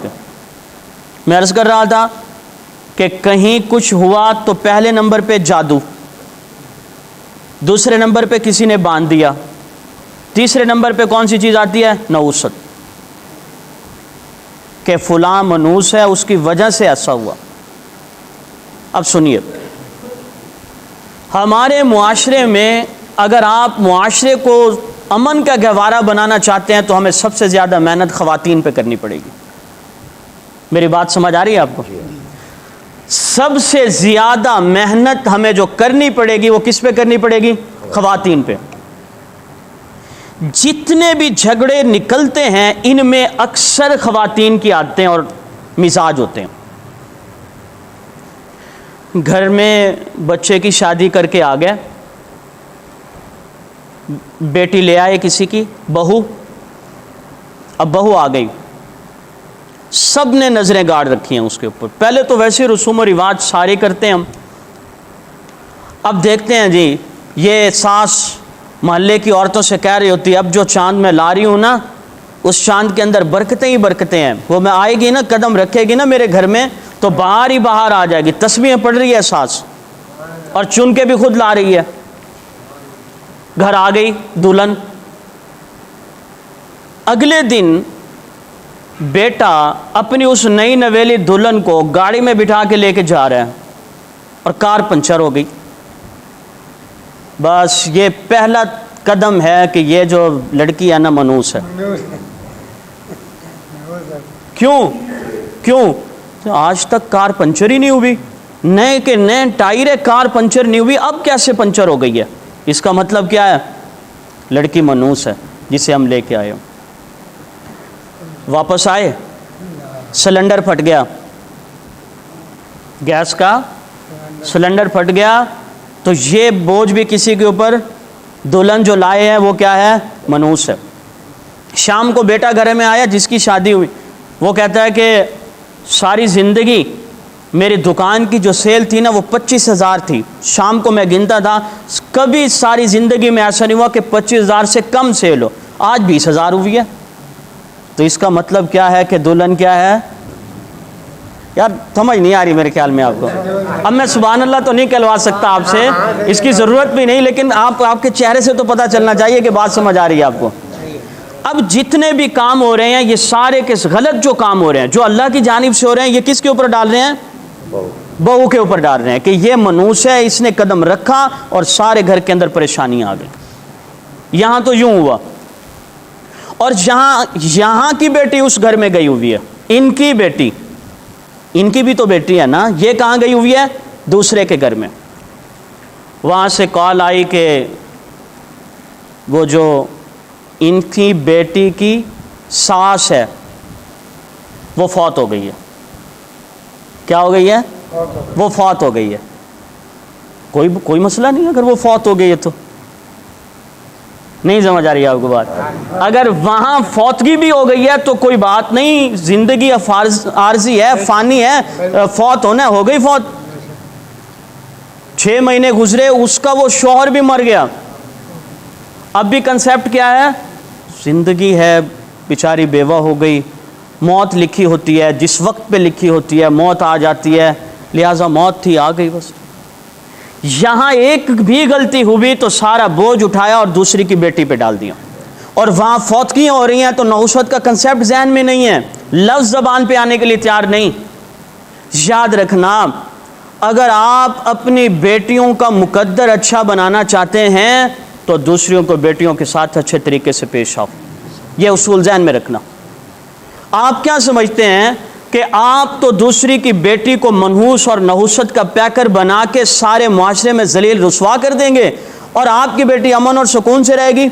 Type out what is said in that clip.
پہ میں عرض کر رہا تھا کہ کہیں کچھ ہوا تو پہلے نمبر پہ جادو، دوسرے نمبر پہ کسی نے باندھ دیا، تیسرے نمبر پہ کون سی چیز آتی ہے؟ نحوست، کہ فلاں منحوس ہے، اس کی وجہ سے ایسا ہوا۔ اب سنیے، ہمارے معاشرے میں اگر آپ معاشرے کو امن کا گہوارہ بنانا چاہتے ہیں تو ہمیں سب سے زیادہ محنت خواتین پہ کرنی پڑے گی۔ میری بات سمجھ آ رہی ہے آپ کو؟ سب سے زیادہ محنت ہمیں جو کرنی پڑے گی وہ کس پہ کرنی پڑے گی؟ خواتین پہ۔ جتنے بھی جھگڑے نکلتے ہیں ان میں اکثر خواتین کی عادتیں اور مزاج ہوتے ہیں۔ گھر میں بچے کی شادی کر کے آ گئے، بیٹی لے آئے کسی کی، بہو، اب بہو آ گئی، سب نے نظریں گاڑ رکھی ہیں اس کے اوپر۔ پہلے تو ویسے رسوم و رواج سارے کرتے ہیں ہم، اب دیکھتے ہیں جی یہ ساس محلے کی عورتوں سے کہہ رہی ہوتی ہے اب جو چاند میں لا رہی ہوں نا اس چاند کے اندر برکتیں ہی برکتیں ہیں، وہ میں آئے گی نا، قدم رکھے گی نا میرے گھر میں تو باہر ہی باہر آ جائے گی۔ تسبیحیں پڑھ رہی ہے ساس اور چن کے بھی خود لا رہی ہے۔ گھر آ گئی دلہن، اگلے دن بیٹا اپنی اس نئی نویلی دلہن کو گاڑی میں بٹھا کے لے کے جا رہا ہے اور کار پنچر ہو گئی۔ بس یہ پہلا قدم ہے کہ یہ جو لڑکی ہے نا منحوس ہے۔ کیوں آج تک کار پنچر ہی نہیں ہوئی، نئے کے نئے ٹائر کار پنچر نہیں ہوئی، اب کیسے پنچر ہو گئی ہے؟ اس کا مطلب کیا ہے؟ لڑکی منحوس ہے جسے ہم لے کے آئے۔ واپس آئے، سلنڈر پھٹ گیا، گیس کا سلنڈر پھٹ گیا تو یہ بوجھ بھی کسی کے اوپر، دلہن جو لائے ہیں وہ کیا ہے؟ منحوس ہے۔ شام کو بیٹا گھر میں آیا جس کی شادی ہوئی، وہ کہتا ہے کہ ساری زندگی میری دکان کی جو سیل تھی نا وہ 25,000 تھی، شام کو میں گنتا تھا، کبھی ساری زندگی میں ایسا نہیں ہوا کہ 25,000 سے کم سیل ہو، آج 20,000 ہوئی ہے۔ تو اس کا مطلب کیا ہے کہ دلہن کیا ہے؟ یار سمجھ نہیں آ رہی میرے خیال میں آپ کو۔ اب میں سبحان اللہ تو نہیں کہلوا سکتا آپ سے، اس کی ضرورت بھی نہیں، لیکن آپ کے چہرے سے تو پتہ چلنا چاہیے کہ بات سمجھ آ رہی ہے آپ کو۔ اب جتنے بھی کام ہو رہے ہیں یہ سارے کے غلط جو کام ہو رہے ہیں، جو اللہ کی جانب سے ہو رہے ہیں، یہ کس کے اوپر ڈال رہے ہیں؟ بہو کے اوپر ڈال رہے ہیں کہ یہ منحوس ہے، اس نے قدم رکھا اور سارے گھر کے اندر پریشانی آ گئی۔ یہاں تو یوں ہوا، اور یہاں کی بیٹی اس گھر میں گئی ہوئی ہے، ان کی بیٹی، ان کی بھی تو بیٹی ہے نا، یہ کہاں گئی ہوئی ہے؟ دوسرے کے گھر میں۔ وہاں سے کال آئی کہ وہ جو ان کی بیٹی کی ساس ہے وہ فوت ہو گئی ہے۔ کیا ہو گئی ہے؟ وہ فوت ہو گئی ہے۔ کوئی مسئلہ نہیں اگر وہ فوت ہو گئی ہے تو، نہیں سمجھ آ رہی ہے آپ کو بات؟ اگر وہاں فوتگی بھی ہو گئی ہے تو کوئی بات نہیں، زندگی عارضی ہے، فانی ہے، فوت ہونا ہو گئی فوت۔ 6 مہینے گزرے، اس کا وہ شوہر بھی مر گیا۔ اب بھی کنسیپٹ کیا ہے؟ زندگی ہے، بیچاری بیوہ ہو گئی، موت لکھی ہوتی ہے، جس وقت پہ لکھی ہوتی ہے موت آ جاتی ہے، لہٰذا موت تھی، آ گئی بس۔ یہاں ایک بھی غلطی ہوئی تو سارا بوجھ اٹھایا اور دوسری کی بیٹی پہ ڈال دیا، اور وہاں فوتگیاں ہو رہی ہیں تو نحوست کا کنسیپٹ ذہن میں نہیں ہے، لفظ زبان پہ آنے کے لیے تیار نہیں۔ یاد رکھنا، اگر آپ اپنی بیٹیوں کا مقدر اچھا بنانا چاہتے ہیں تو دوسریوں کو بیٹیوں کے ساتھ اچھے طریقے سے پیش آؤ، یہ اصول ذہن میں رکھنا۔ آپ کیا سمجھتے ہیں کہ آپ تو دوسری کی بیٹی کو منحوس اور نحوست کا پیکر بنا کے سارے معاشرے میں ذلیل رسوا کر دیں گے اور آپ کی بیٹی امن اور سکون سے رہے گی؟